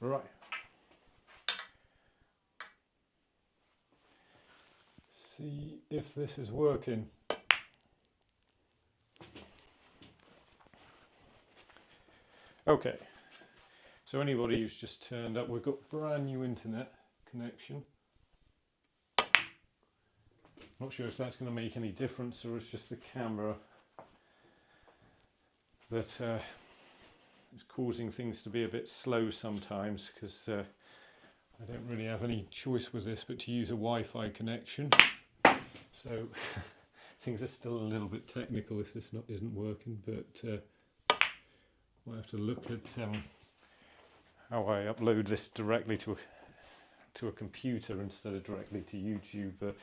Right. See if this is working. Okay, so anybody who's just turned up, we've got brand new internet connection. Not sure if that's going to make any difference or it's just the camera that is causing things to be a bit slow sometimes, because I don't really have any choice with this but to use a Wi-Fi connection. So things are still a little bit technical if this isn't working, but we'll have to look at how I upload this directly to a computer instead of directly to YouTube. But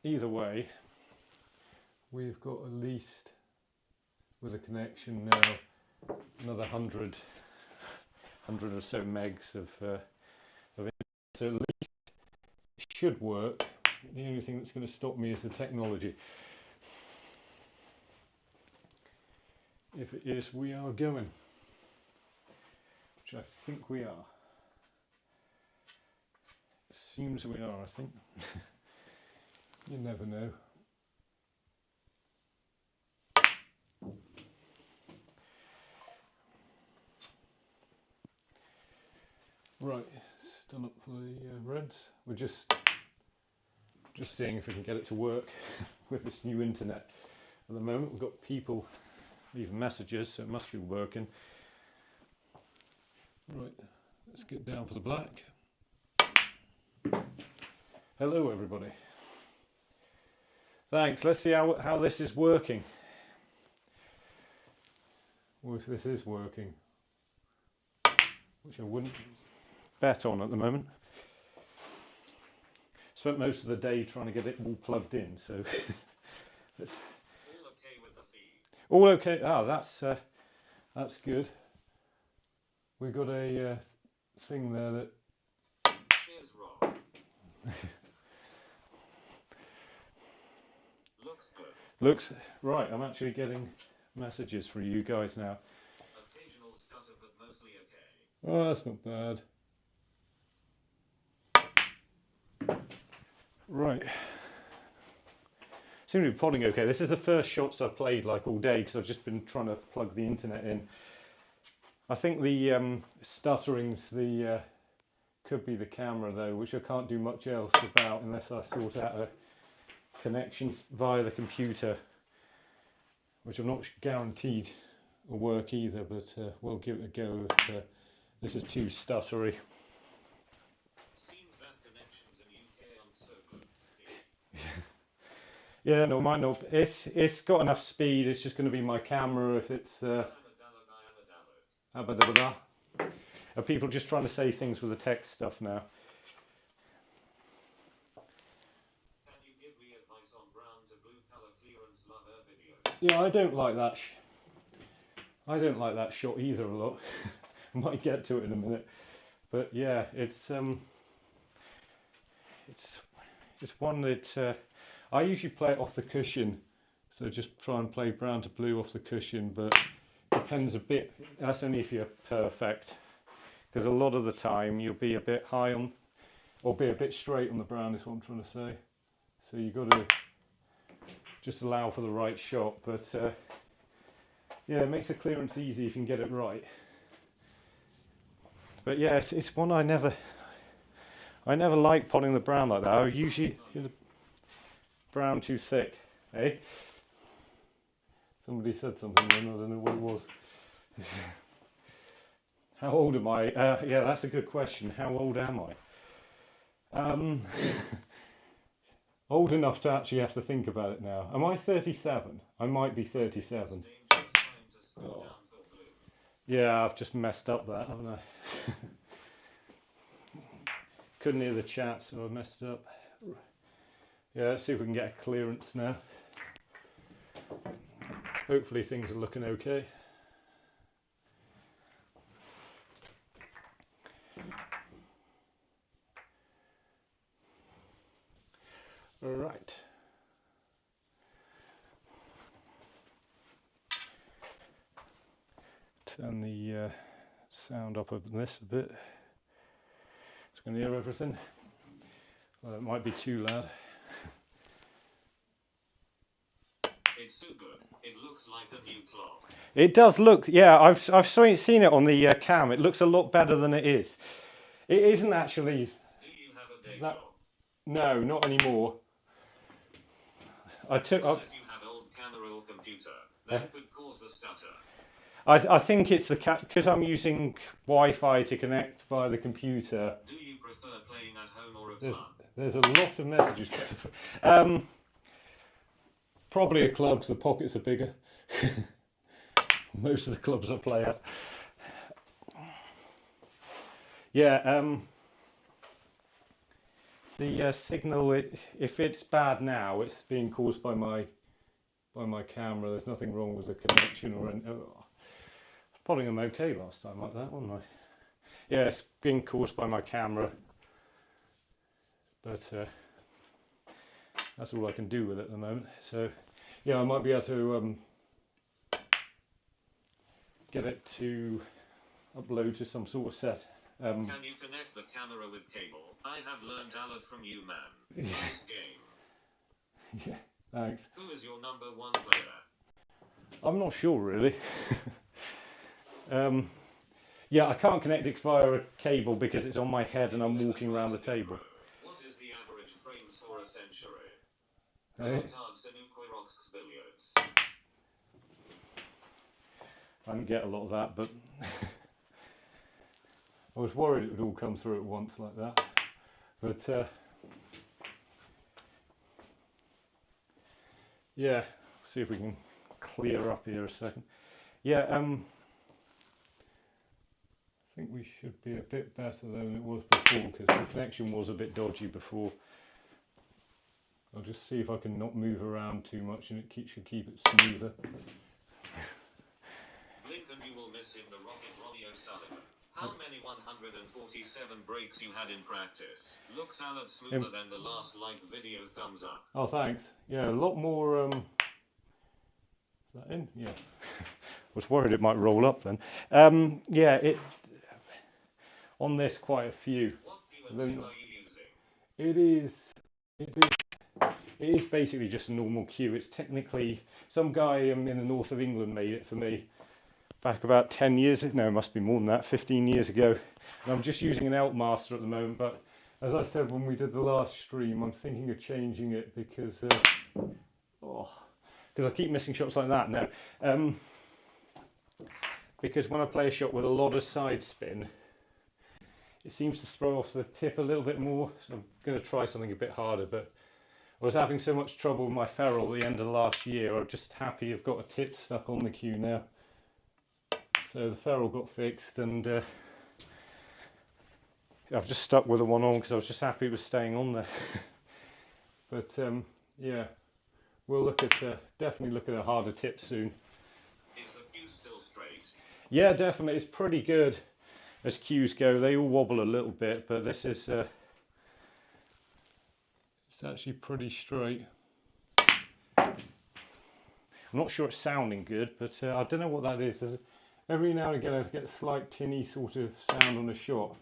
either way, we've got at least, with a connection now, another 100 or so megs of internet. So at least it should work. The only thing that's going to stop me is the technology. If it is, we are going, which I think we are. Seems we are, I think. You never know. Right, done up for the Reds. We're just seeing if we can get it to work with this new internet. At the moment, we've got people leaving messages, so it must be working. Right, let's get down for the black. Hello, everybody. Thanks. Let's see how this is working. Or if this is working, which I wouldn't bet on at the moment. Spent most of the day trying to get it all plugged in, so let's. All okay with the feed? All okay. Ah, that's good. We've got a thing there that. Cheers, Rob. Looks good. Looks right. I'm actually getting messages for you guys now. Occasional stutter, but mostly okay. Oh, that's not bad. Right. Seem to be podding okay. This is the first shots I've played like all day because I've just been trying to plug the internet in. I think the stuttering's could be the camera though, which I can't do much else about unless I sort out a connection via the computer, which I'm not guaranteed will work either, but we'll give it a go if this is too stuttery. Seems that connections in UK aren't so good. Yeah, no, mine no. It's got enough speed. It's just going to be my camera if it's. Are people just trying to say things with the text stuff now? Can you give me advice on brown to blue color clearance lover videos? Yeah, I don't like that. I don't like that shot either a lot. Might get to it in a minute, but yeah, it's one that I usually play it off the cushion. So just try and play brown to blue off the cushion, but depends a bit. That's only if you're perfect, because a lot of the time you'll be a bit high on, or be a bit straight on the brown is what I'm trying to say. So you've got to just allow for the right shot, but yeah, it makes the clearance easy if you can get it right. But yeah, it's one I never like potting the brown like that. I usually is the brown too thick, eh? Somebody said something then, I don't know what it was. How old am I? Yeah, that's a good question. How old am I? Old enough to actually have to think about it now. Am I 37? I might be 37. Oh. Yeah, I've just messed up that, haven't I? Couldn't hear the chat, so I messed it up. Yeah, let's see if we can get a clearance now. Hopefully things are looking okay. All right. Turn the sound up this a bit. Just going to hear everything. Well, it might be too loud. It's so good. It looks like a new clock. It does look, yeah, I've seen it on the cam. It looks a lot better than it is. It isn't actually. Do you have a day That, job? no, not anymore. Well, if you have old camera or computer, that could cause the stutter. I think it's the because I'm using Wi-Fi to connect via the computer. Do you prefer playing at home or a club? There's a lot of messages. Probably a club because the pockets are bigger. Most of the clubs I play at. Yeah, the signal, if it's bad now, it's being caused by my camera. There's nothing wrong with the connection or anything. Oh, probably I'm okay last time like that, wasn't I? Yeah, it's being caused by my camera, but that's all I can do with it at the moment. So yeah, I might be able to get it to upload to some sort of set. Can you connect the camera with cable? I have learned a lot from you, man. Nice game. Yeah, thanks. Who is your number one player? I'm not sure really. Yeah, I can't connect it via a cable because it's on my head and I'm walking around the table. What is the average frames for a century? Hey. Snooker rocks billiards. I didn't get a lot of that, but I was worried it would all come through at once like that. But yeah, see if we can clear up here a second. Yeah, I think we should be a bit better than it was before because the connection was a bit dodgy before. I'll just see if I can not move around too much and it should keep it smoother. Lincoln, you will miss him, the Rocket Ronnie O'Sullivan. How many 147 breaks you had in practice? Looks a lot smoother than the last like video, thumbs up. Oh, thanks. Yeah, a lot more. Is that in? Yeah. Was worried it might roll up then. Yeah, it on this quite a few. What QNT are you using? It is basically just a normal cue. It's technically some guy in the north of England made it for me back about 10 years. No, it must be more than that. 15 years ago. And I'm just using an Elkmaster at the moment. But as I said when we did the last stream, I'm thinking of changing it because I keep missing shots like that now. Because when I play a shot with a lot of side spin, it seems to throw off the tip a little bit more. So I'm going to try something a bit harder. But I was having so much trouble with my ferrule at the end of last year. I'm just happy I've got a tip stuck on the cue now. So the ferrule got fixed and I've just stuck with the one on because I was just happy it was staying on there. But yeah, we'll look at definitely look at a harder tip soon. Is the cue still straight? Yeah, definitely. It's pretty good as cues go. They all wobble a little bit, but this is it's actually pretty straight. I'm not sure it's sounding good, but I don't know what that is. Every now and again I get a slight tinny sort of sound on a shot.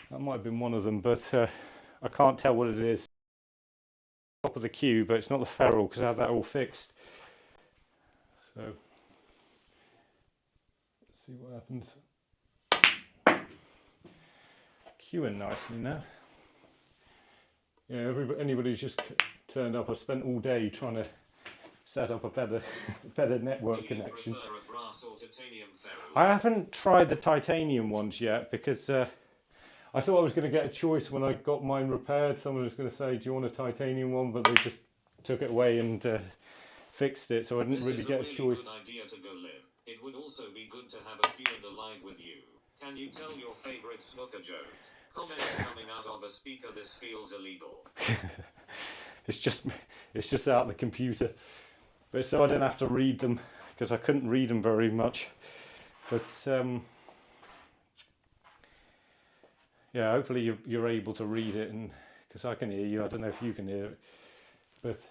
That might have been one of them, but I can't tell what it is. Top of the cue, but it's not the ferrule because I have that all fixed. So let's see what happens. Cueing nicely now. Yeah, anybody who's just turned up, I spent all day trying to set up a better network connection. Do you prefer a brass or titanium ferrule? I haven't tried the titanium ones yet because I thought I was going to get a choice when I got mine repaired. Someone was going to say, do you want a titanium one? But they just took it away and fixed it, so I didn't really get a choice. This is a really good idea to go live. It would also be good to have a few in the live with you. Can you tell your favorite snooker joke? Comments coming out of a speaker, this feels illegal. It's just out of the computer. But so I didn't have to read them because I couldn't read them very much. But yeah, hopefully you're able to read it, and because I can hear you. I don't know if you can hear it, but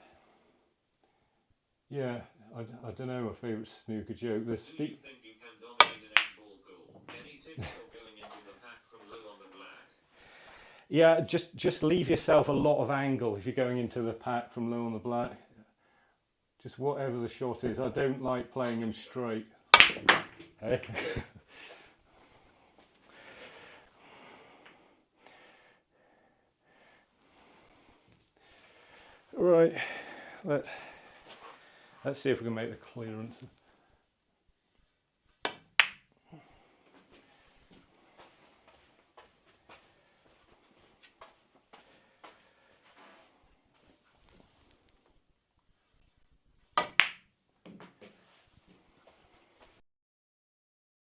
yeah, I don't know my favourite snooker joke. Do you think you can dominate an 8-ball pool? Any tips or Yeah, just leave yourself a lot of angle if you're going into the pack from low on the black. Just whatever the shot is. I don't like playing them straight. Hey. Right, let's see if we can make the clearance.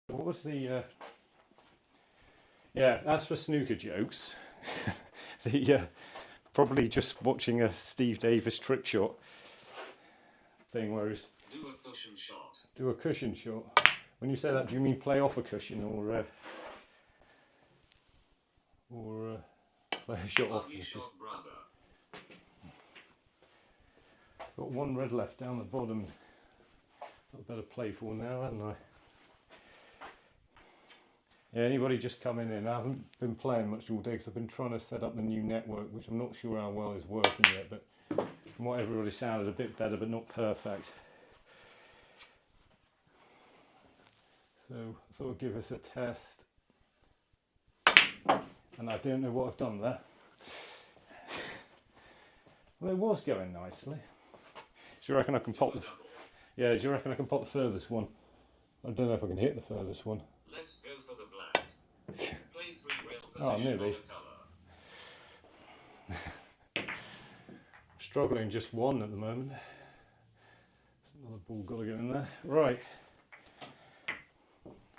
What was the yeah, as for snooker jokes, the probably just watching a Steve Davis trick shot thing where he's Do a cushion shot. do a cushion shot. When you say that, do you mean play off a cushion or play a shot off a cushion? Shot, brother. Got one red left down the bottom. Got a better play for now, haven't I? Yeah, anybody just coming in? I haven't been playing much all day because I've been trying to set up the new network, which I'm not sure how well is working yet, but from what everybody sounded, a bit better, but not perfect. So I thought I'd give us a test. And I don't know what I've done there. Well, it was going nicely. Do you reckon I can pop the... Yeah, do you reckon I can pop the furthest one? I don't know if I can hit the furthest one. Let's go for the black. Play 3 rail position Oh, nearly. Color. Struggling just one at the moment. Another ball got to get in there. Right.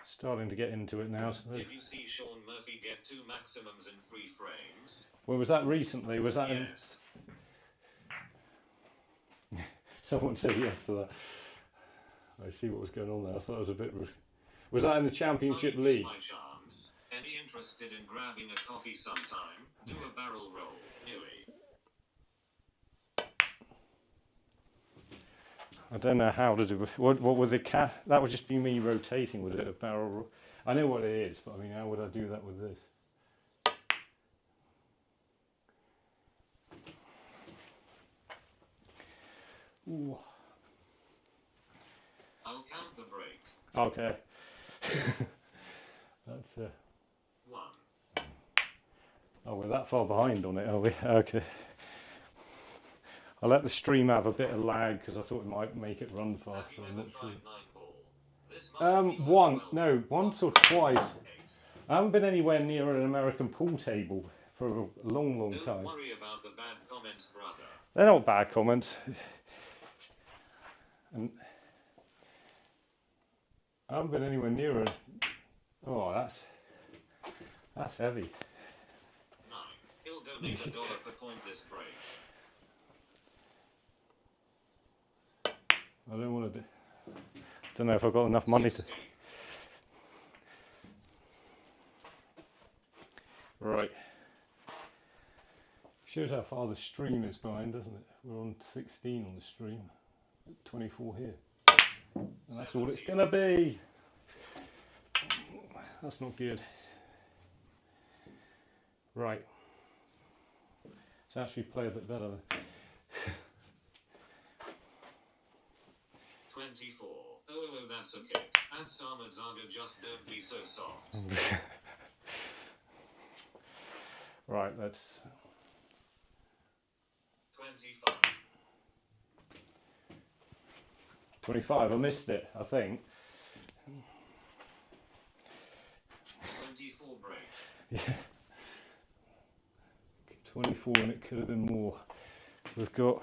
Starting to get into it now. So did you see Sean Murphy get 2 maximums in 3 frames? Well, was that recently? Was that yes. Someone said yes to that. I see what was going on there. I thought it was a bit... Was that in the Championship League? My charms. Any interested in grabbing a coffee sometime? Do a barrel roll, Newey. I don't know how to do it. What was the cat? That would just be me rotating with it, a barrel roll. I know what it is, but I mean, how would I do that with this? Ooh. I'll count the break. Okay. That's 1. Oh, we're that far behind on it, are we? Okay. I'll let the stream have a bit of lag because I thought it might make it run faster. I'm not sure. Once or twice. I haven't been anywhere near an American pool table for a long time. Don't worry about the bad comments, brother. They're not bad comments. And I haven't been anywhere near it. Oh, that's heavy. 9. He'll donate $1 per point this break. I don't want to do. Don't know if I've got enough money 60. to. Right. Shows how far the stream is behind, doesn't it? We're on 16 on the stream, 24 here. And that's all it's going to be. That's not good. Right. Let's actually play a bit better then. 24. Oh, that's okay. And Samadzaga, just don't be so soft. Right, let's... 25. 25, I missed it, I think. 24 break. Yeah. 24 and it could have been more. We've got...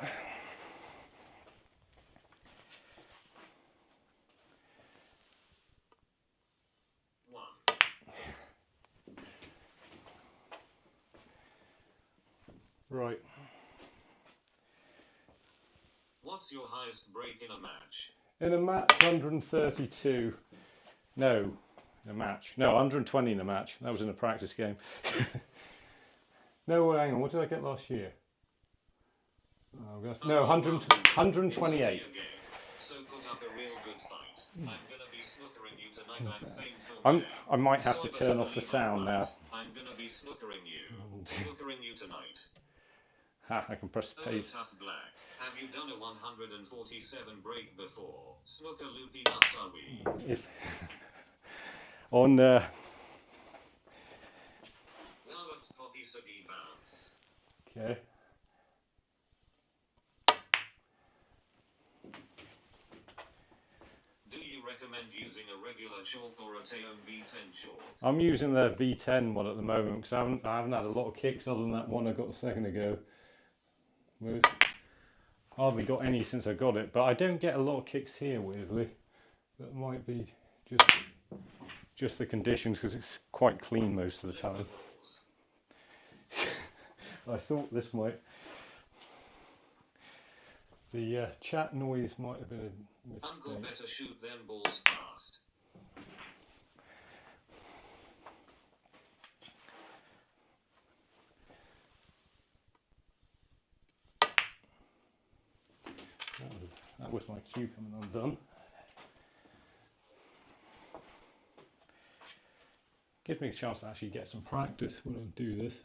Right. What's your highest break in a match? In a match, 132. No, in a match. No, 120 in a match. That was in a practice game. No, hang on. What did I get last year? Oh, no, 128. So put up a real good fight. I'm gonna be snookering you tonight. I'm famed for I might have to turn off the sound now. I'm gonna be be snookering you. Snookering you tonight. Ha, I can press Oh, page. tough black. Have you done a 147 break before? Snooker loopy nuts are we? If on Galloped poppy city bounce. okay. Do you recommend using a regular chalk or a Teon V10 chalk? I'm using the V10 one at the moment because I haven't had a lot of kicks other than that one I got a second ago. With hardly got any since I got it, but I don't get a lot of kicks here, weirdly. That might be just the conditions because it's quite clean most of the time. I thought this might. The chat noise might have been a mistake. Uncle better shoot them balls fast. That was my cue coming undone. Gives me a chance to actually get some practice when I do this,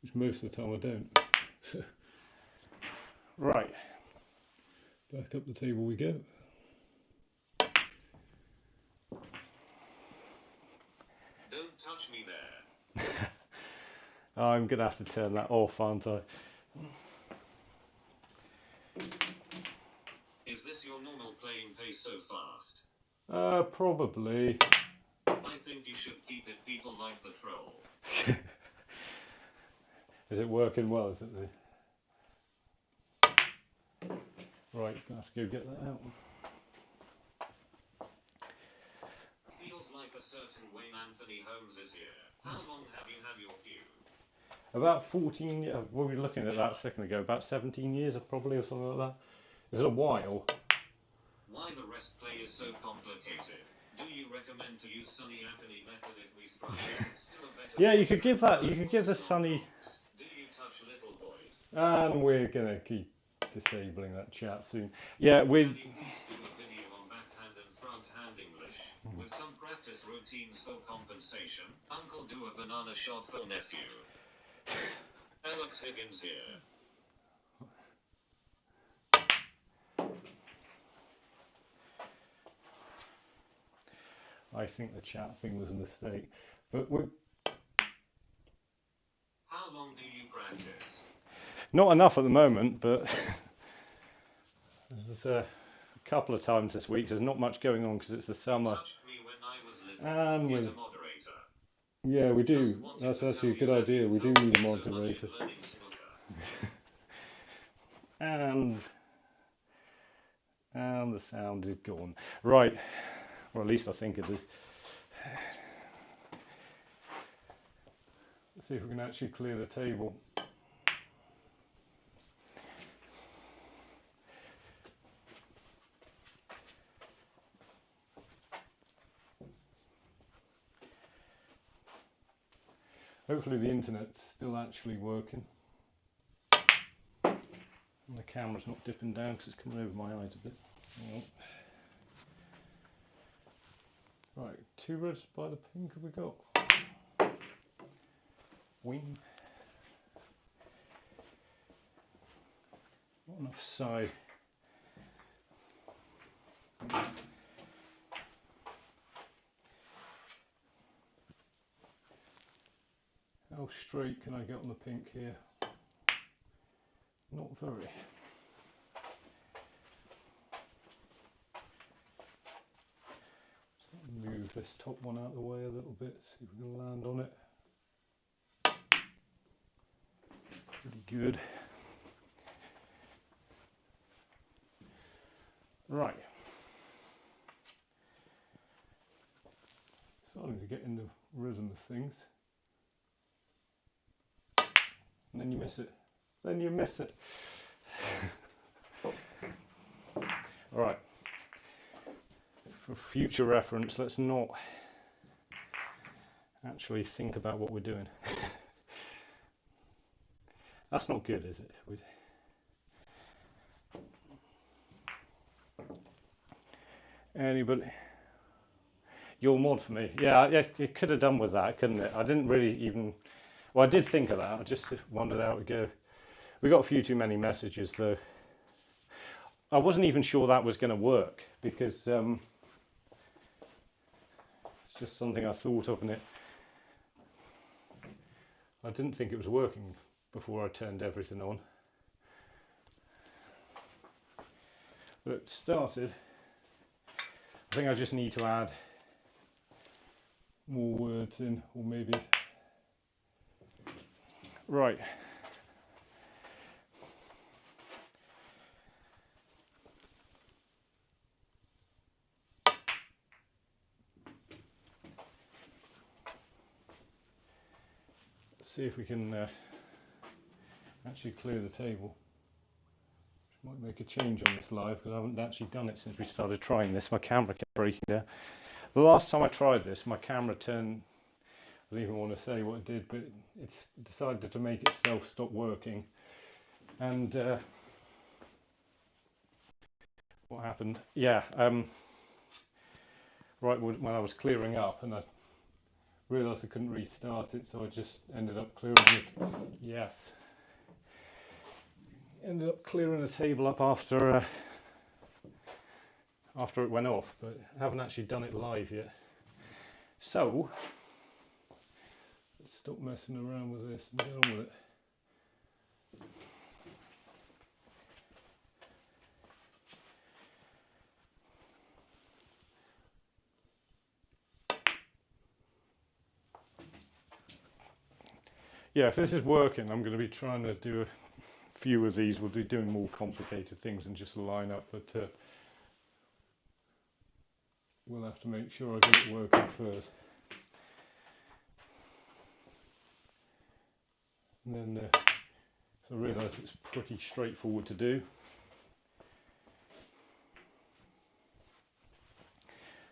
which most of the time I don't. So, right, back up the table we go. Don't touch me there. I'm going to have to turn that off, aren't I? Is this your normal playing pace so fast? Probably. I think you should keep it. People like the troll. Is it working well? Is it right? Gonna have to go get that out. Feels like a certain Wayne Anthony Holmes is here. How long have you had your cue? About 14. What were we looking at that a second ago? About 17 years, probably, or something like that. It's a while. Why the rest play is so complicated? Do you recommend to use Sunny Anthony method if we struggle? Still a better Yeah, you could give that. You could give the Sunny. Do you touch little boys? And we're gonna keep disabling that chat soon. Yeah, Can we. you please do a video on backhand and front hand English with some practice routines for compensation? Uncle do a banana shot for nephew. Alex Higgins here. I think the chat thing was a mistake, but we're How long do you practice? not enough at the moment. But there's a couple of times this week. There's not much going on because it's the summer. Touched me when I was little. And Need with a moderator. yeah, we do. Just wanted That's to actually a tell good you idea. that We you do helped need a me so much in moderator. learning snooker. And the sound is gone. Right, or at least I think it is. Let's see if we can actually clear the table. Hopefully the internet's still actually working. And the camera's not dipping down because it's coming over my eyes a bit. Right, 2 reds by the pink have we got? Wing. Not enough side. How straight can I get on the pink here? Not very. Just move this top one out of the way a little bit, see if we can land on it. Pretty good. Right. Starting to get in the rhythm of things. And then you miss it. Then you miss it. Alright. For future reference, let's not actually think about what we're doing. That's not good, is it? Anybody? Your mod for me. Yeah, it could have done with that, couldn't it? I didn't really even... Well, I did think of that. I just wondered how it would go. We got a few too many messages, though. I wasn't even sure that was going to work, because it's just something I thought of, and I didn't think it was working before I turned everything on. But it started. I think I just need to add more words in, or maybe... Right. Let's see if we can actually clear the table. Might make a change on this live, because I haven't actually done it since we started trying this. My camera kept breaking down. The last time I tried this, my camera turned... I don't even want to say what it did, but it's decided to make itself stop working. And what happened? Yeah, right when I was clearing up, and I realised I couldn't restart it, so I just ended up clearing it. Yes. Ended up clearing the table up after it went off, but I haven't actually done it live yet. So let's stop messing around with this and get on with it. Yeah, if this is working, I'm going to be trying to do a few of these. We'll be doing more complicated things than just line up, but we'll have to make sure I get it working first. And then so I realise it's pretty straightforward to do.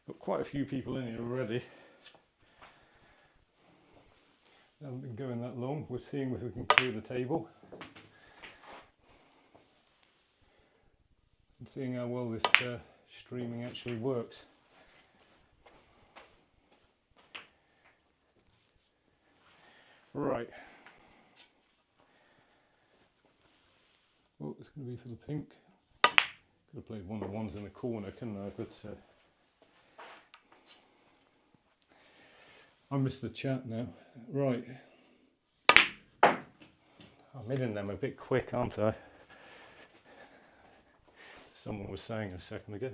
Got quite a few people in here already. Haven't been going that long. We're seeing if we can clear the table and seeing how well this streaming actually works. Right. Oh, it's going to be for the pink. Could have played one of the ones in the corner, couldn't I? But I missed the chat now. Right. I'm hitting them a bit quick, aren't I? Someone was saying a second ago.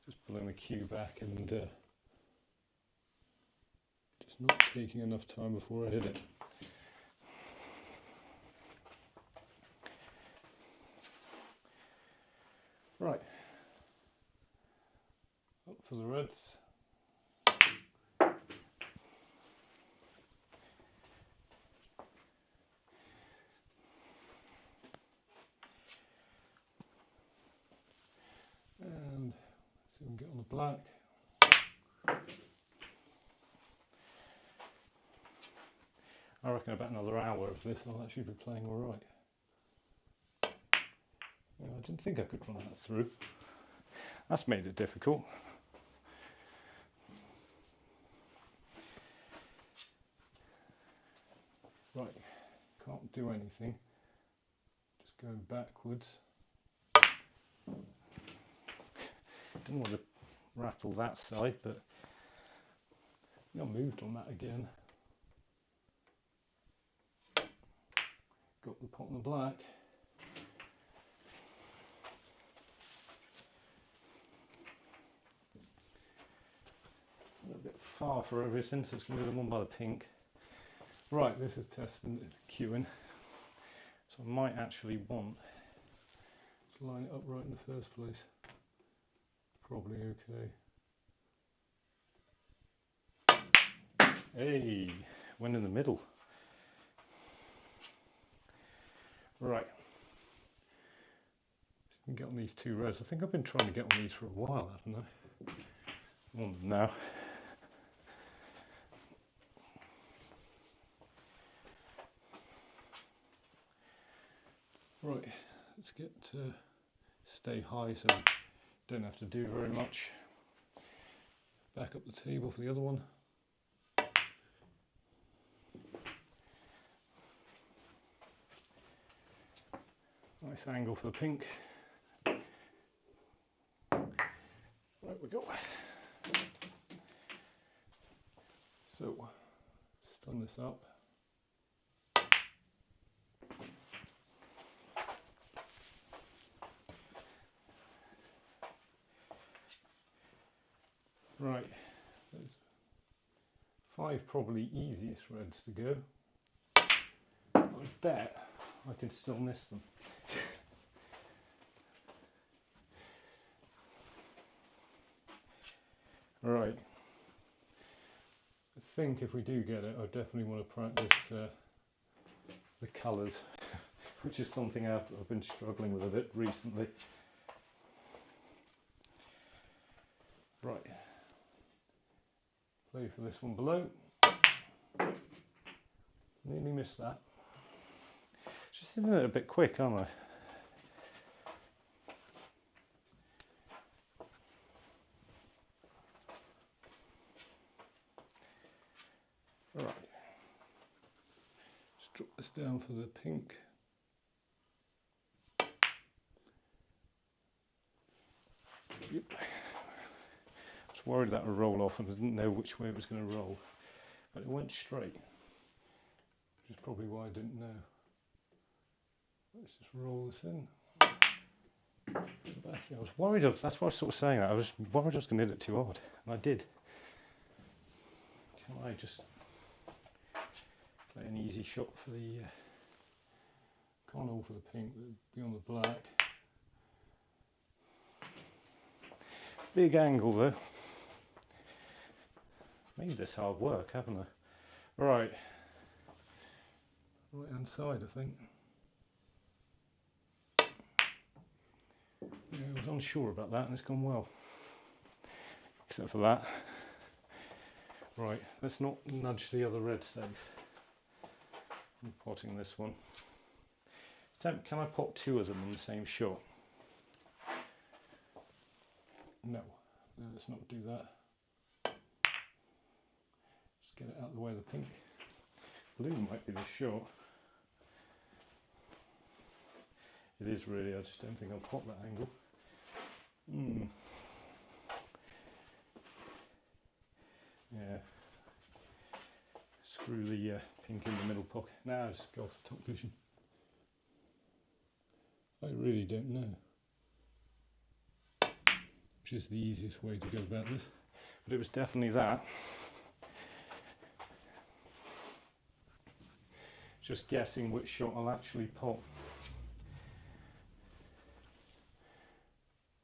Just pulling the cue back and just not taking enough time before I hit it. Right. Up for the reds. And see if we can get on the black. I reckon about another hour of this I'll actually be playing alright. Yeah, I didn't think I could run that through. That's made it difficult. Right, can't do anything. Just going backwards. Didn't want to rattle that side, but I moved on that again. Got the pot in the black. A little bit far for everything, so it's going to be the one by the pink. Right, this is testing queuing, so I might actually want to line it up right in the first place. Probably okay. Hey, went in the middle. Right. Can get on these two reds. I think I've been trying to get on these for a while, haven't I? I'm on them now. Right, let's get stay high so we don't have to do very much. Back up the table for the other one. Nice angle for the pink. Right we go. So, stun this up. Right, there's 5 probably easiest reds to go. I bet I can still miss them. Right, I think if we do get it, I definitely want to practice the colours, which is something I've been struggling with a bit recently. Right, play for this one below. Nearly missed that. Just a little bit quick, aren't I? Right, just drop this down for the pink. Yep. I was worried that would roll off and I didn't know which way it was going to roll, but it went straight, which is probably why I didn't know. Let's just roll this in. Actually, I was worried, that's why I was sort of saying that, I was worried I was going to hit it too hard, and I did. Can I just play an easy shot for the, can't all for the pink, but be on the black. Big angle though. Made this hard work, haven't I? Right. Right hand side, I think. Yeah, I was unsure about that and it's gone well. Except for that. Right, let's not nudge the other red safe. I'm potting this one. Can I pot 2 of them in the same shot? No, let's not do that. Just get it out of the way of the pink. Blue might be the shot. It is really, I just don't think I'll pot that angle. Yeah. Screw the pink in the middle pocket. Now just go off the top cushion. I really don't know which is the easiest way to go about this, but it was definitely that. Just guessing which shot I'll actually pot.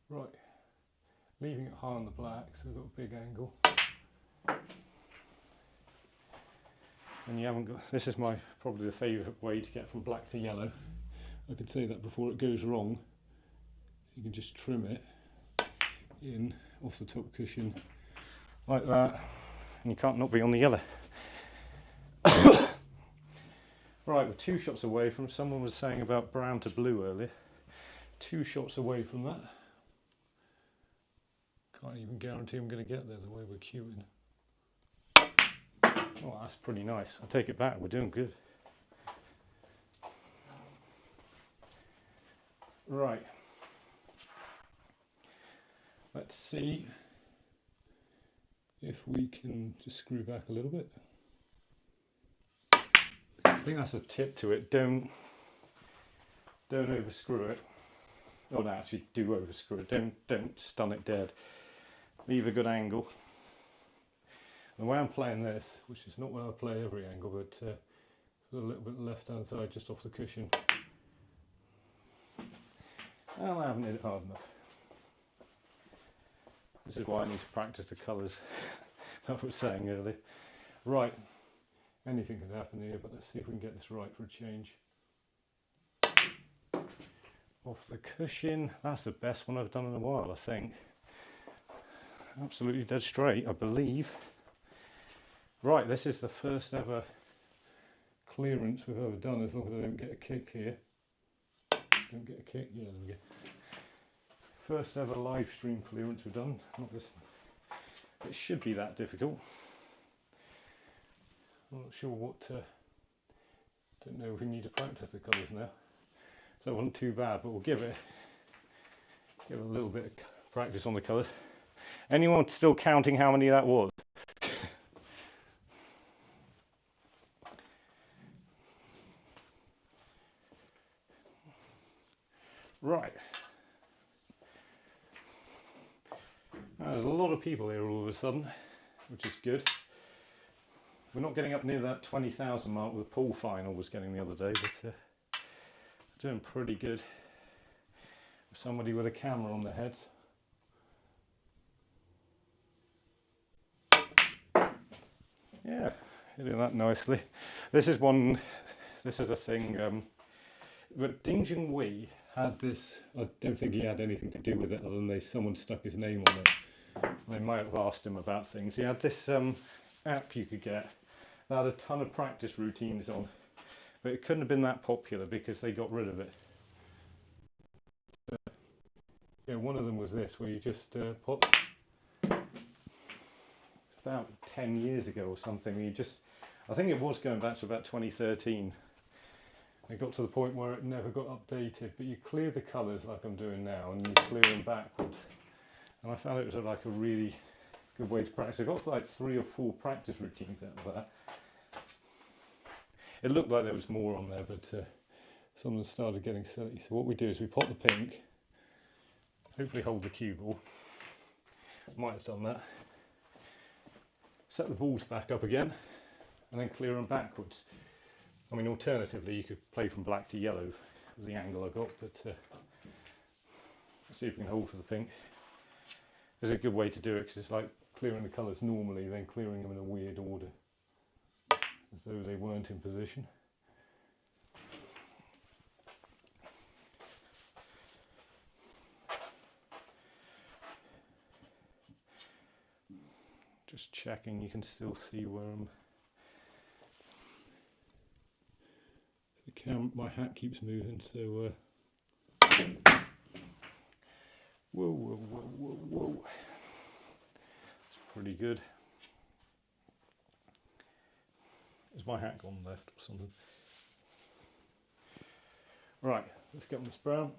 Right, leaving it high on the black, so I've got a big angle. And you haven't got, this is my probably the favourite way to get from black to yellow. I could say that before it goes wrong. You can just trim it in off the top cushion like that, and you can't not be on the yellow. Right, we're 2 shots away from, someone was saying about brown to blue earlier. 2 shots away from that. Can't even guarantee I'm going to get there the way we're queuing. Oh, that's pretty nice. I'll take it back, we're doing good. Right. Let's see if we can just screw back a little bit. I think that's a tip to it. Don't overscrew it. Oh no, actually do overscrew it. Don't stun it dead. Leave a good angle. The way I'm playing this, which is not where I play every angle, but a little bit left hand side just off the cushion. Well, I haven't hit it hard enough. This is why I need to practice the colours that I was saying earlier. Right, anything can happen here, but let's see if we can get this right for a change. Off the cushion, that's the best one I've done in a while, I think. Absolutely dead straight, I believe. Right, this is the first ever clearance we've ever done, as long as I don't get a kick here. Don't get a kick, yeah, there we go. First ever live stream clearance we've done. Not this, it should be that difficult. I'm not sure what. Don't know if we need to practice the colours now. So it wasn't too bad, but we'll give it a little bit of practice on the colours. Anyone still counting how many that was? Right. Now, there's a lot of people here all of a sudden, which is good. We're not getting up near that 20,000 mark with the pool final was getting the other day, but doing pretty good. Somebody with a camera on their heads. Yeah, you're doing that nicely. This is a thing, but Ding Junhui had this, I don't think he had anything to do with it other than someone stuck his name on it. They might have asked him about things. He had this app you could get that had a ton of practice routines on, but it couldn't have been that popular because they got rid of it. Yeah, one of them was this, where you just put, about 10 years ago or something, I think it was going back to about 2013. It got to the point where it never got updated, but you clear the colours like I'm doing now and you clear them backwards. And I found it was like a really good way to practice. I got like 3 or 4 practice routines out of that. It looked like there was more on there, but some of them started getting silly. So what we do is we pop the pink, hopefully hold the cue ball. Might have done that. Set the balls back up again and then clear them backwards. I mean, alternatively, you could play from black to yellow, was the angle I got, but let's see if we can hold for the pink. It's a good way to do it because it's like clearing the colours normally, then clearing them in a weird order, as though they weren't in position. Just checking you can still see where I'm. My hat keeps moving, so whoa, whoa, whoa, whoa, whoa. It's pretty good. Is my hat gone left or something? Right, let's get on this brown.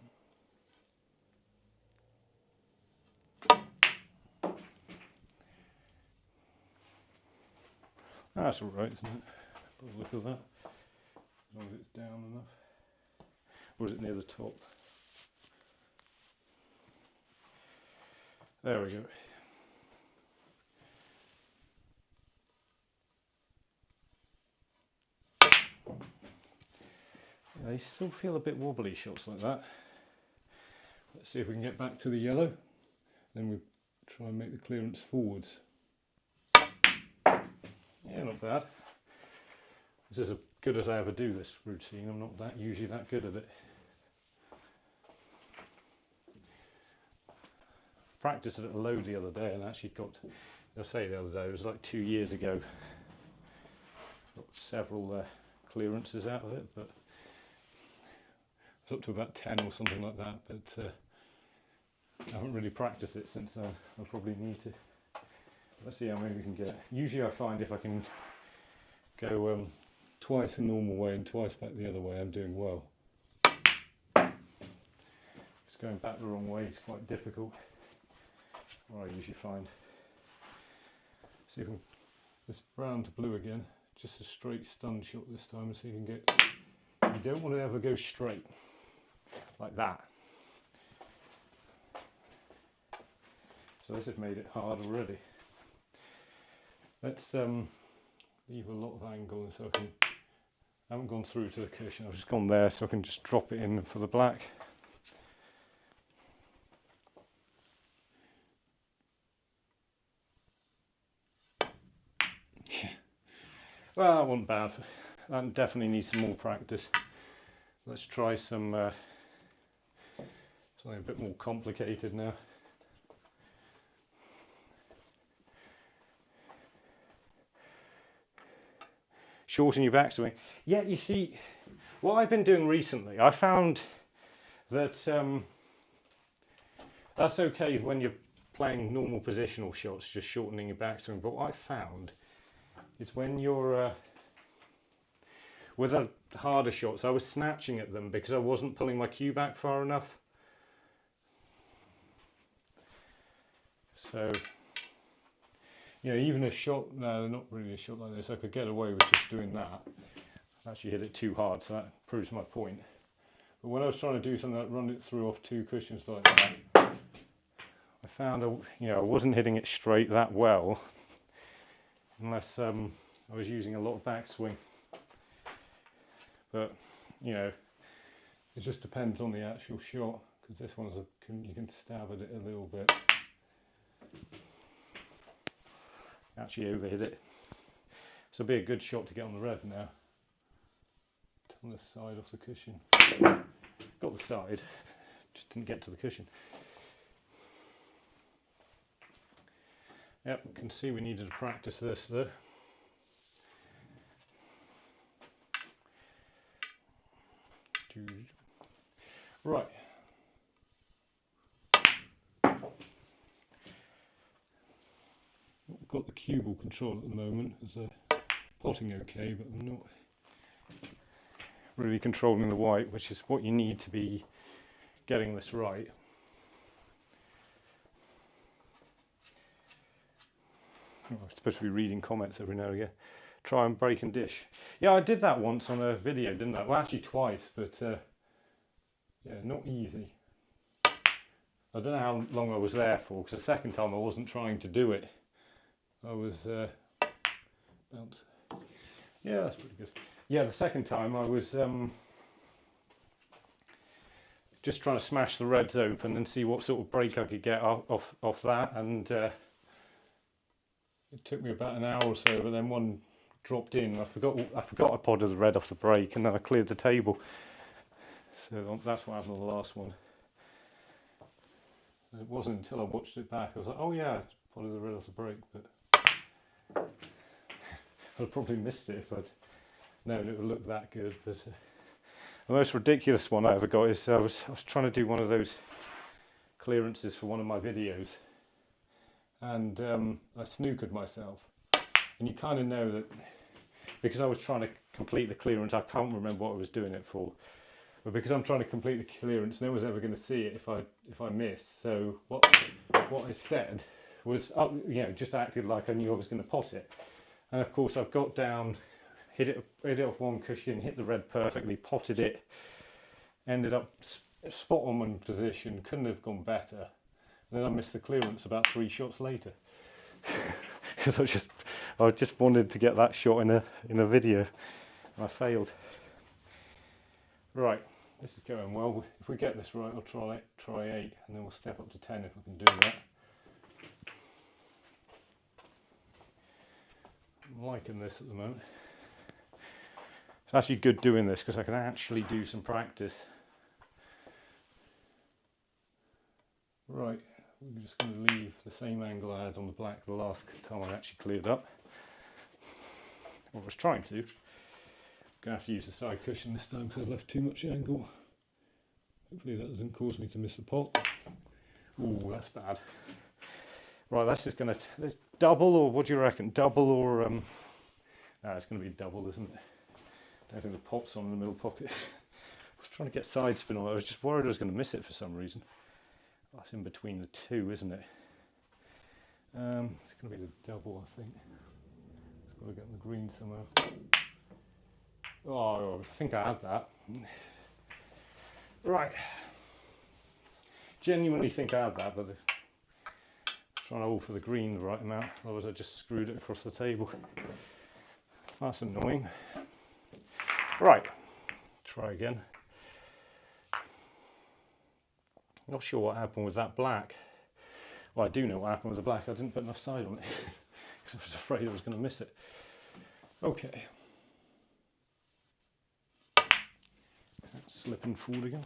That's all right, isn't it? Have a look at that. As long as it's down enough. Or is it near the top? There we go. Yeah, they still feel a bit wobbly, shots like that. Let's see if we can get back to the yellow. Then we try and make the clearance forwards. Yeah, not bad. This is as good as I ever do this routine. I'm not usually that good at it. Practiced it at a load the other day and actually got, I'll say the other day, it was like 2 years ago. Got several clearances out of it, but it's up to about 10 or something like that, but I haven't really practiced it since then. I'll probably need to. Let's see how many we can get. Usually I find if I can go twice the normal way and twice back the other way, I'm doing well. Just going back the wrong way is quite difficult. Or I usually find. See if we can, this brown to blue again, just a straight stun shot this time, so you can get, you don't want to ever go straight like that. So this has made it hard already. Let's leave a lot of angle so I haven't gone through to the cushion, I've just gone there so I can just drop it in for the black. Well, that wasn't bad. That definitely needs some more practice. Let's try some something a bit more complicated now. Shorten your backswing. Yeah, you see, what I've been doing recently, I found that That's okay when you're playing normal positional shots, just shortening your backswing. But what I found is when you're with the harder shots, I was snatching at them because I wasn't pulling my cue back far enough. So, you know, even a shot, no, not really a shot like this, I could get away with just doing that. I actually hit it too hard, so that proves my point. But when I was trying to do something like run it through off 2 cushions like that, I found I wasn't hitting it straight that well, unless I was using a lot of backswing. But you know, it just depends on the actual shot, because this one's you can stab at it a little bit. Actually overhit it. So it'll be a good shot to get on the red now. On the side off the cushion. Got the side, just didn't get to the cushion. Yep, can see we needed to practice this though. Right. Got the cue ball control at the moment, as potting okay, but I'm not really controlling the white, which is what you need to be getting this right. I'm supposed to be reading comments every now and again. Try and break and dish. Yeah, I did that once on a video, didn't I? Well, actually twice, but yeah, not easy. I don't know how long I was there for, because the second time I wasn't trying to do it. I was bounce. Yeah, that's pretty good. Yeah, the second time I was just trying to smash the reds open and see what sort of break I could get off that, and it took me about an hour or so, but then one dropped in. I forgot I potted the red off the break, and then I cleared the table. So that's what happened on the last one. It wasn't until I watched it back I was like, oh yeah, I potted the red off the break, but I'd probably missed it if I'd known it would look that good. But the most ridiculous one I ever got is I was trying to do one of those clearances for one of my videos, and I snookered myself. And you kind of know that because I was trying to complete the clearance, I can't remember what I was doing it for, but because I'm trying to complete the clearance, no one's ever going to see it if I miss. So what I said was, just acted like I knew I was going to pot it. And of course I've got down, hit it off one cushion, hit the red perfectly, potted it, ended up spot on one position, couldn't have gone better. And then I missed the clearance about 3 shots later. Because I just wanted to get that shot in a video, and I failed. Right, this is going well. If we get this right, I'll try 8, and then we'll step up to 10 if we can do that. I'm liking this at the moment. It's actually good doing this because I can actually do some practice. Right, we're just going to leave the same angle I had on the black the last time I actually cleared up. Or I was trying to. I'm going to have to use the side cushion this time because I've left too much angle. Hopefully that doesn't cause me to miss the pot. Ooh, that's bad. Right, that's just going to double, or what do you reckon? Double or no, it's going to be double, isn't it? I don't think the pot's on in the middle pocket. I was trying to get side spin on it. I was just worried I was going to miss it for some reason. That's in between the two, isn't it? It's going to be the double, I think. Just got to get in the green somewhere. Oh, I think I had that. Right. Genuinely think I had that, but I'm trying to hold for the green the right amount, otherwise I just screwed it across the table. That's annoying. Right, try again. Not sure what happened with that black. Well, I do know what happened with the black. I didn't put enough side on it because I was afraid I was going to miss it. Okay. Slipping forward again.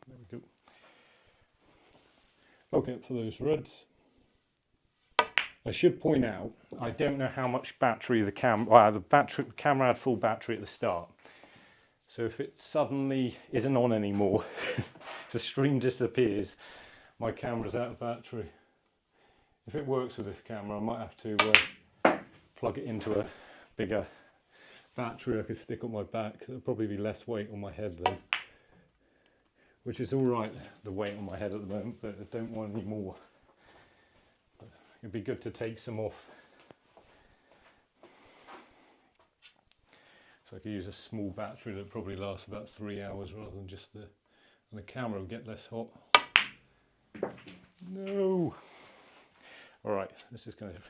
There we go. Okay, for those reds. I should point out, I don't know how much battery the camera had full battery at the start. So if it suddenly isn't on anymore, the stream disappears, my camera's out of battery. If it works with this camera, I might have to plug it into a bigger battery I could stick on my back. It'll probably be less weight on my head then, which is all right, the weight on my head at the moment, but I don't want any more. It'd be good to take some off. So I could use a small battery that probably lasts about 3 hours rather than just and the camera will get less hot. No! Alright, this is going to,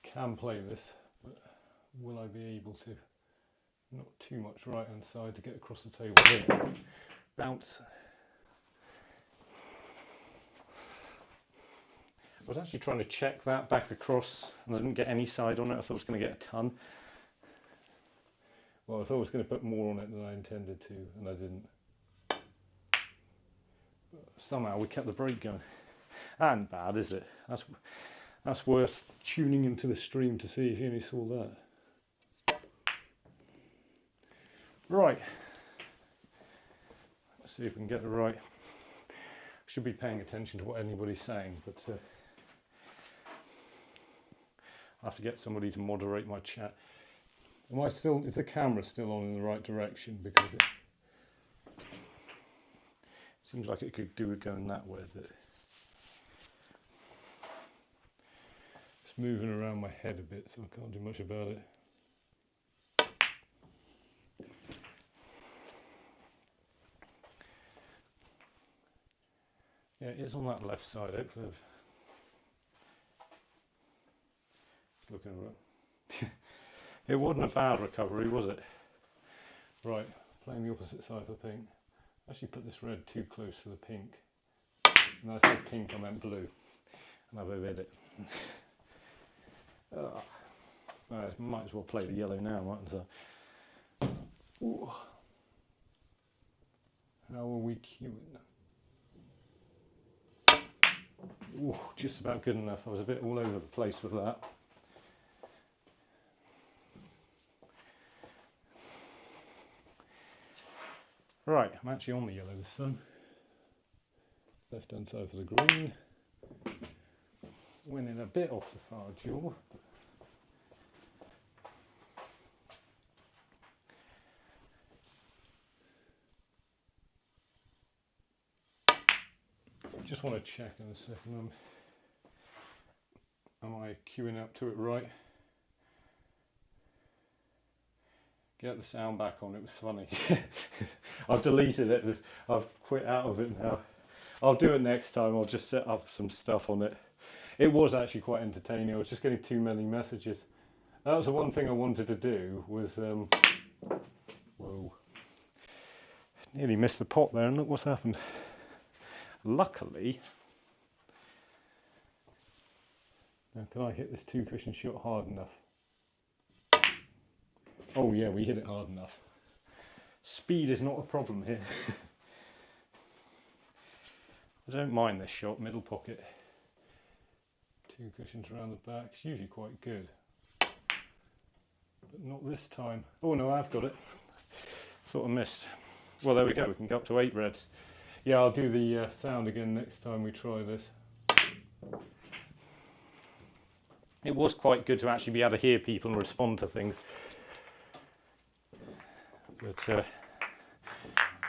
can play this, but will I be able to? Not too much right hand side to get across the table here. Bounce. I was actually trying to check that back across and I didn't get any side on it. I thought I was going to get a ton. Well, I thought I was going to put more on it than I intended to, and I didn't. But somehow we kept the brake going. And bad, is it? That's worth tuning into the stream to see if you only saw that. Right. Let's see if we can get it right. Should be paying attention to what anybody's saying, but I have to get somebody to moderate my chat. Is the camera still on in the right direction? Because it seems like it could do it going that way, but it's moving around my head a bit, so I can't do much about it. Yeah, it is on that left side. Hopefully, it's looking all right. It wasn't a bad recovery, was it? Right, playing the opposite side for pink. Actually put this red too close to the pink. And I said pink, I meant blue. And I've overhit it. I might as well play the yellow now, mightn't I? Ooh. How are we queuing? Ooh, just about good enough. I was a bit all over the place with that. Right, I'm actually on the yellow this time. Left hand side for the green. Winning a bit off the far jaw. Just want to check in a second. Am I queuing up to it right? Get the sound back on, it was funny. I've deleted it, I've quit out of it now. I'll do it next time, I'll just set up some stuff on it. It was actually quite entertaining, I was just getting too many messages. That was the one thing I wanted to do, was, whoa. Nearly missed the pot there, and look what's happened. Luckily, now can I hit this 2-cushion shot hard enough? Oh yeah, we hit it hard enough. Speed is not a problem here. I don't mind this shot, middle pocket. 2 cushions around the back, it's usually quite good. But not this time. Oh no, I've got it. Thought I missed. Well, there we go, we can go up to 8 reds. Yeah, I'll do the sound again next time we try this. It was quite good to actually be able to hear people and respond to things. But I'll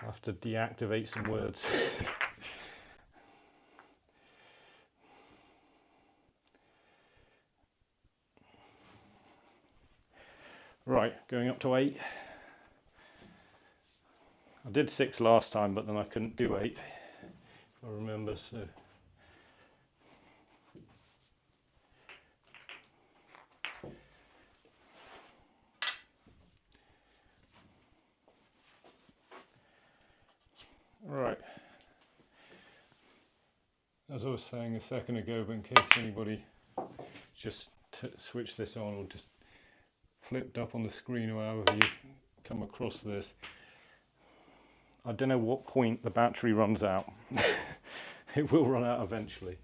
have to deactivate some words. Right, going up to 8. I did 6 last time, but then I couldn't do 8, if I remember, so. Right, as I was saying a second ago, but in case anybody just switched this on or just flipped up on the screen or however you come across this, I don't know what point the battery runs out. It will run out eventually,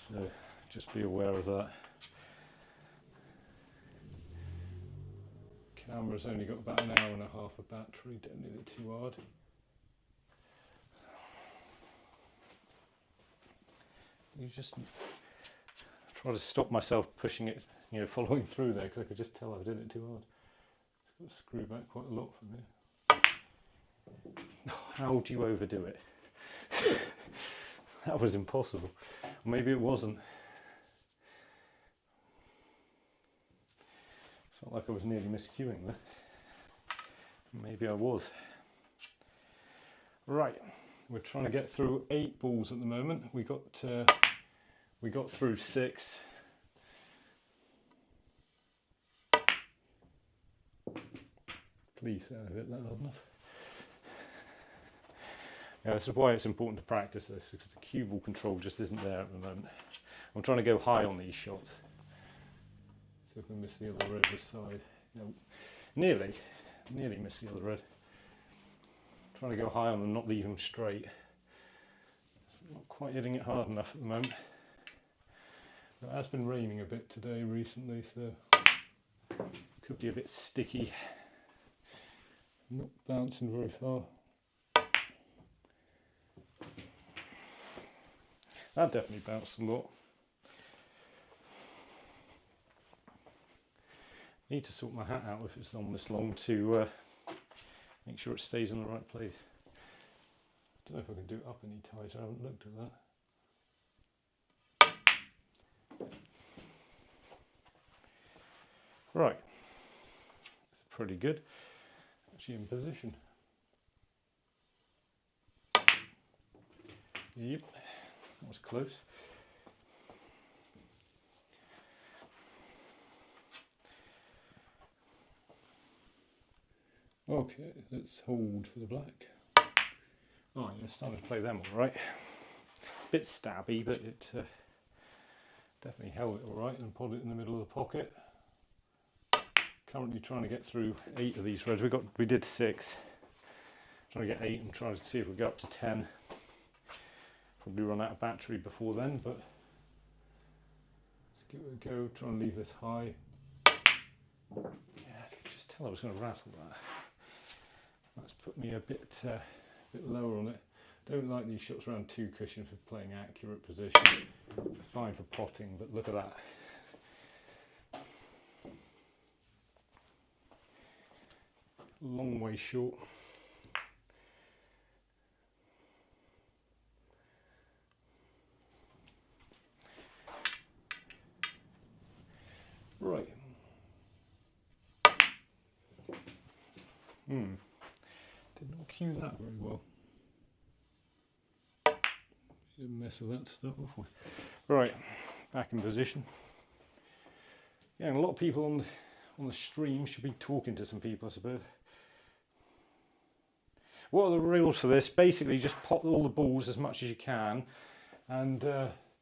so just be aware of that. Camera's only got about an hour and a half of battery, don't need it too hard. You just try to stop myself pushing it, you know, following through there, because I could just tell I did it too hard. It's got to screw back quite a lot from here. How do you overdo it? That was impossible. Or maybe it wasn't. Felt like I was nearly miscuing there. Maybe I was. Right, we're trying to get through 8 balls at the moment. We got through 6. Please say I hit that loud enough. Yeah, this is why it's important to practice this, because the cue ball control just isn't there at the moment. I'm trying to go high on these shots. See if I miss the other red this side. No, nearly missed the other red. Trying to go high on them, not leave them straight. Not quite hitting it hard enough at the moment. It has been raining a bit today recently, so could be a bit sticky. Not bouncing very far. That definitely bounced a lot. Need to sort my hat out if it's on this long to make sure it stays in the right place. I don't know if I can do it up any tighter, I haven't looked at that. Right, it's pretty good. Actually in position. Yep, that was close. Okay, let's hold for the black. Oh, yeah, starting to play them all right. Bit stabby, but it definitely held it all right and put it in the middle of the pocket. Currently trying to get through 8 of these reds. We did 6. Trying to get 8 and trying to see if we go up to 10. Probably run out of battery before then, but let's give it a go. Try and leave this high. Yeah, I could just tell I was going to rattle that. That's put me a bit lower on it. Don't like these shots around 2 cushions for playing accurate position. Fine for potting, but look at that. Long way short. Right. Did not cue that very well. Did a mess of that to start off with. Right, back in position. Yeah, and a lot of people on the stream should be talking to some people, I suppose. What are the rules for this? Basically, just pop all the balls as much as you can, and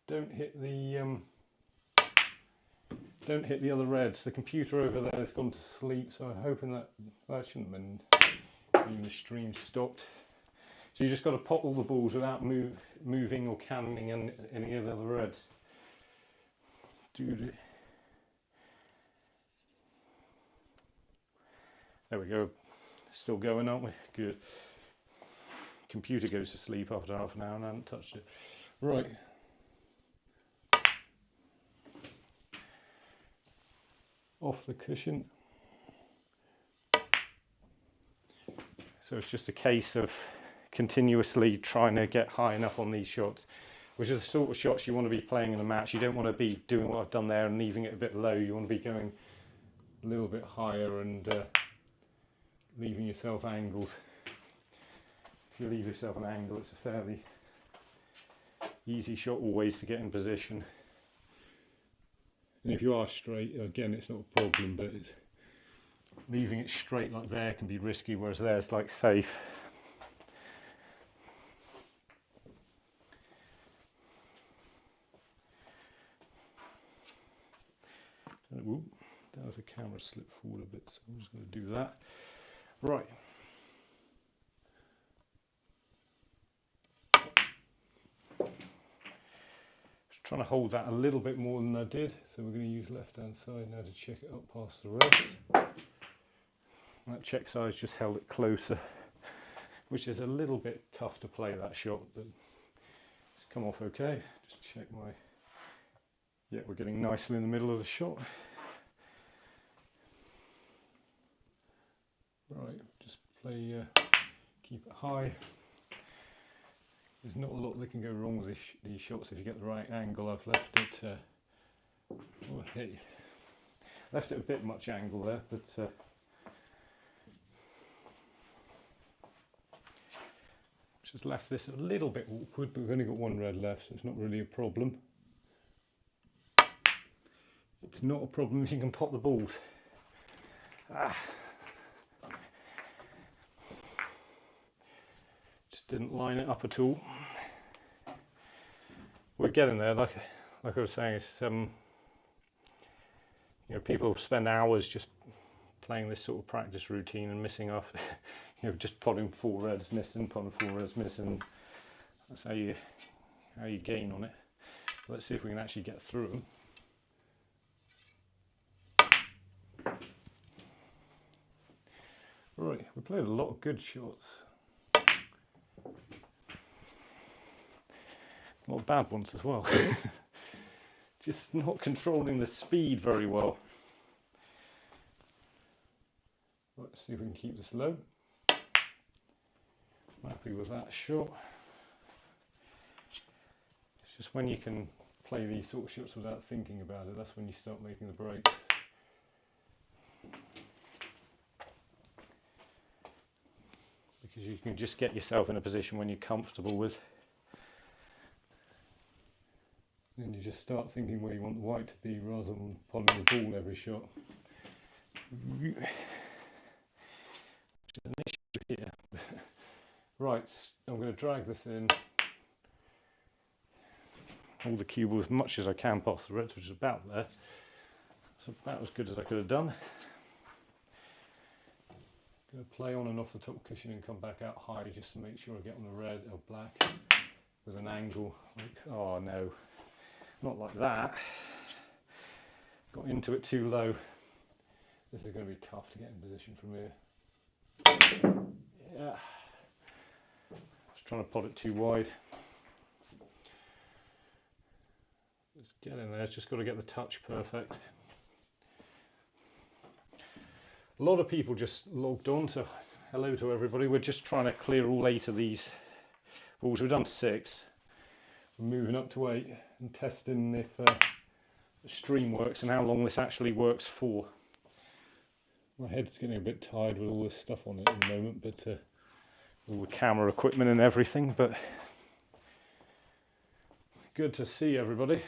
don't hit the other reds. The computer over there has gone to sleep, so I'm hoping that shouldn't have been. Even the stream stopped. So you just got to pop all the balls without moving or canning any of the other reds. There we go. Still going, aren't we? Good. Computer goes to sleep after half an hour and I haven't touched it. Right. Off the cushion. So it's just a case of continuously trying to get high enough on these shots, which are the sort of shots you want to be playing in a match. You don't want to be doing what I've done there and leaving it a bit low. You want to be going a little bit higher and leaving yourself angles. If you leave yourself an angle, it's a fairly easy shot always to get in position. And if you are straight, again, it's not a problem, but leaving it straight like there can be risky, whereas there's like safe. Ooh, that was a camera slip forward a bit, so I'm just going to do that. Right. Just trying to hold that a little bit more than I did, so we're going to use left hand side now to check it up past the reds. That check size just held it closer, which is a little bit tough to play that shot, but it's come off okay. Just check my, yeah, we're getting nicely in the middle of the shot. Right, just play, keep it high. There's not a lot that can go wrong with these shots if you get the right angle. I've left it, oh hey, left it a bit much angle there, but just left this a little bit awkward, but we've only got one red left, so it's not really a problem. It's not a problem if you can pop the balls. Ah. Just didn't line it up at all. We're getting there, like I was saying, it's, you know, people spend hours just playing this sort of practice routine and missing off, you know, just potting 4 reds, missing, potting 4 reds, missing. That's how you gain on it. Let's see if we can actually get through them. Right, we played a lot of good shots. A lot of bad ones as well. Just not controlling the speed very well. Let's see if we can keep this low. I'm happy with that shot. It's just when you can play these sort of shots without thinking about it, that's when you start making the breaks. Because you can just get yourself in a position when you're comfortable with. Then you just start thinking where you want the white to be rather than pulling the ball every shot. Which is an issue here. Right, I'm going to drag this in all the cue ball as much as I can past the reds, which is about there. It's about as good as I could have done. Going to play on and off the top cushion and come back out high just to make sure I get on the red or black with an angle. Like, oh no, not like that. Got into it too low. This is going to be tough to get in position from here. Yeah. I was trying to pot it too wide. Just get in there, it's just got to get the touch perfect. A lot of people just logged on, so hello to everybody. We're just trying to clear all 8 of these balls. We've done 6. We're moving up to 8 and testing if the stream works and how long this actually works for. My head's getting a bit tired with all this stuff on it at the moment, but all the camera equipment and everything, but good to see everybody.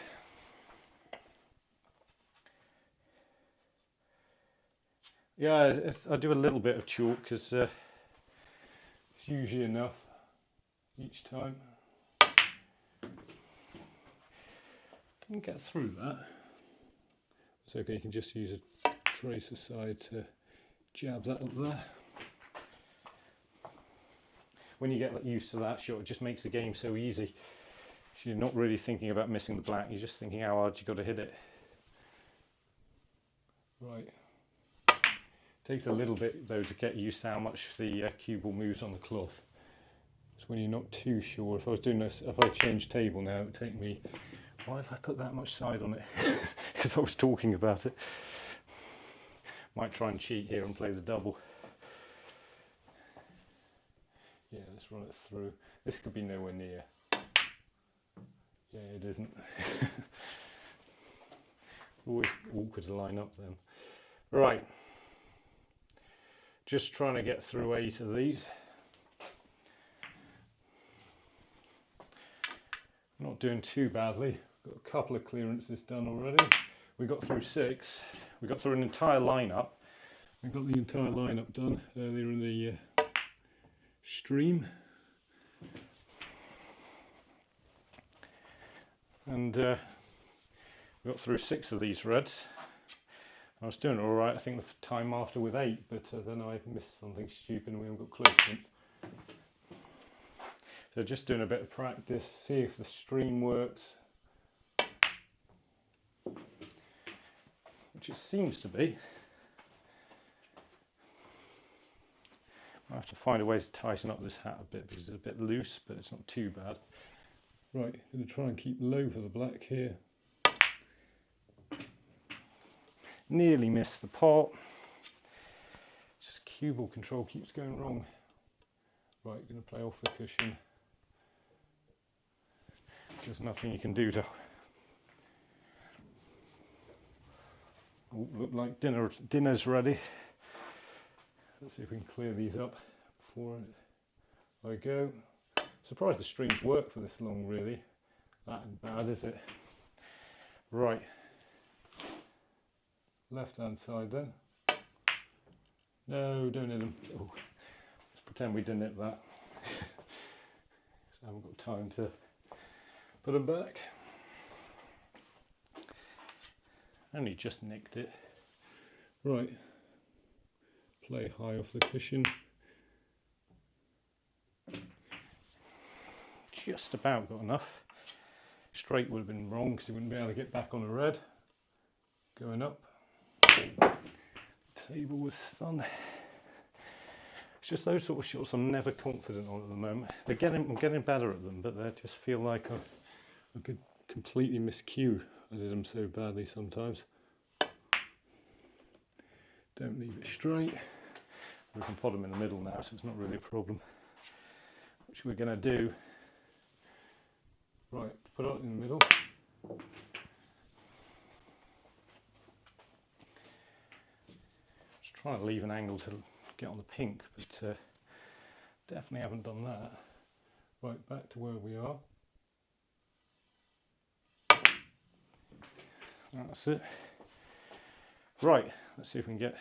Yeah, I do a little bit of chalk because it's usually enough each time. Can get through that. It's okay, you can just use a tracer side to jab that up there. When you get used to that shot, it just makes the game so easy. You're not really thinking about missing the black, you're just thinking how hard you've got to hit it. Right. Takes a little bit though to get used to how much the cue ball moves on the cloth. So when you're not too sure, if I was doing this, if I change table now, it would take me, why have I put that much side on it? Because I was talking about it. Might try and cheat here and play the double. Yeah, let's run it through. This could be nowhere near. Yeah, it isn't. Always awkward to line up then. Right. Just trying to get through 8 of these. Not doing too badly. Got a couple of clearances done already. We got through 6. We got through an entire lineup. We got the entire lineup done earlier in the stream. And we got through 6 of these reds. I was doing all right, I think the time after with 8, but then I missed something stupid and we haven't got close since. So just doing a bit of practice, see if the stream works. Which it seems to be. I have to find a way to tighten up this hat a bit because it's a bit loose, but it's not too bad. Right, going to try and keep low for the black here. Nearly missed the pot. Just cue ball control keeps going wrong. Right, going to play off the cushion. There's nothing you can do to... Oh, look like dinner's ready. Let's see if we can clear these up before I go. Surprised the strings work for this long, really. That ain't bad, is it? Right. Left hand side then. No, don't hit them. Oh, let's pretend we didn't hit that. I haven't got time to put them back. Only just nicked it. Right. Play high off the cushion. Just about got enough. Straight would have been wrong because he wouldn't be able to get back on the red. Going up. Table was fun. It's just those sort of shots I'm never confident on at the moment. I'm getting better at them, but they just feel like I could completely miscue. I did them so badly sometimes. Don't leave it straight. We can pot them in the middle now, so it's not really a problem. Which we're going to do. Right, put it in the middle. Just try to leave an angle to get on the pink, but definitely haven't done that. Right, back to where we are. That's it. Right, let's see if we can get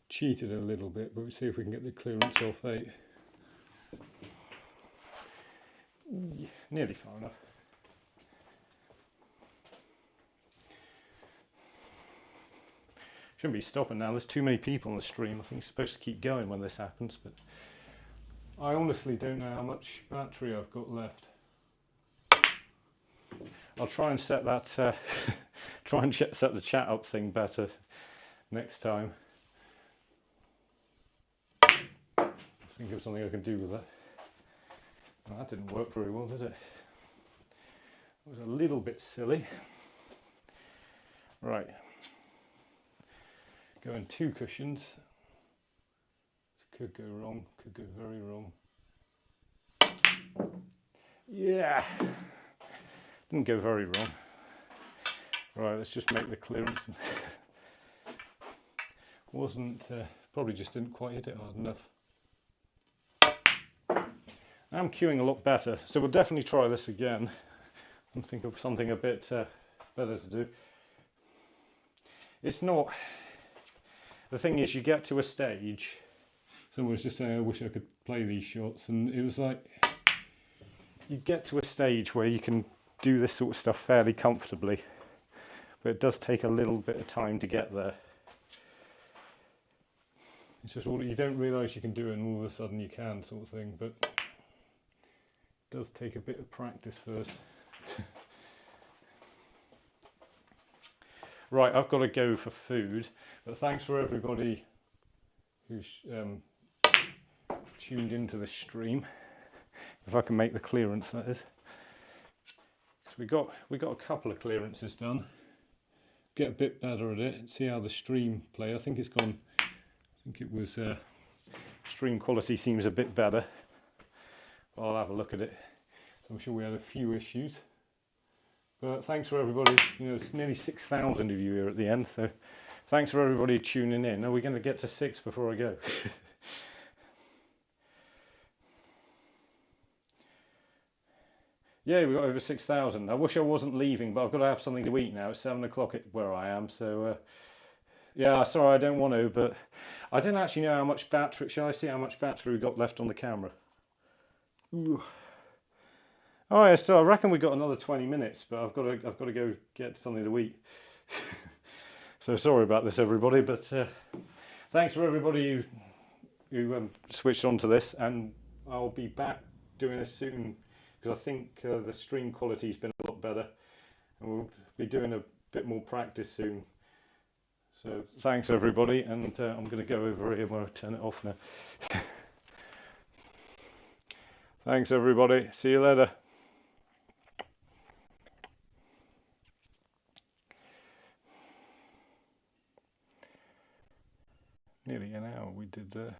cheated a little bit, but we'll see if we can get the clearance off 8. Nearly far enough. Shouldn't be stopping now, there's too many people on the stream. I think it's supposed to keep going when this happens, but I honestly don't know how much battery I've got left. I'll try and set that set the chat up thing better next time. Let's think of something I can do with that. Well, that didn't work very well, did it? It was a little bit silly. Right. Going 2 cushions. This could go wrong, could go very wrong. Yeah! Didn't go very wrong. Right, let's just make the clearance. Wasn't, probably just didn't quite hit it hard enough. I'm cueing a lot better, so we'll definitely try this again and think of something a bit better to do. It's not, the thing is, you get to a stage, someone was just saying I wish I could play these shots, and it was like, you get to a stage where you can do this sort of stuff fairly comfortably, but it does take a little bit of time to get there. It's just all, you don't realise you can do it and all of a sudden you can, sort of thing, but it does take a bit of practice first. Right, I've got to go for food, but thanks for everybody who's tuned into the stream. If I can make the clearance, that is. So we got a couple of clearances done. Get a bit better at it and see how the stream play. I think it's gone. I think it was stream quality seems a bit better. I'll have a look at it. I'm sure we had a few issues. But thanks for everybody, you know, it's nearly 6,000 of you here at the end, so thanks for everybody tuning in. Are we going to get to 6 before I go? Yeah, we got over 6,000. I wish I wasn't leaving, but I've got to have something to eat now. It's 7 o'clock where I am, so yeah, sorry, I don't want to, but I didn't actually know how much battery. Shall I see how much battery we got left on the camera? Ooh. Oh yeah, so I reckon we got another 20 minutes, but I've got to go get something to eat. So sorry about this, everybody, but thanks for everybody who switched on to this, and I'll be back doing this soon because I think the stream quality's been a lot better, and we'll be doing a bit more practice soon. So thanks everybody, and I'm going to go over here where I turn it off now. Thanks everybody, see you later. nearly an hour we did there.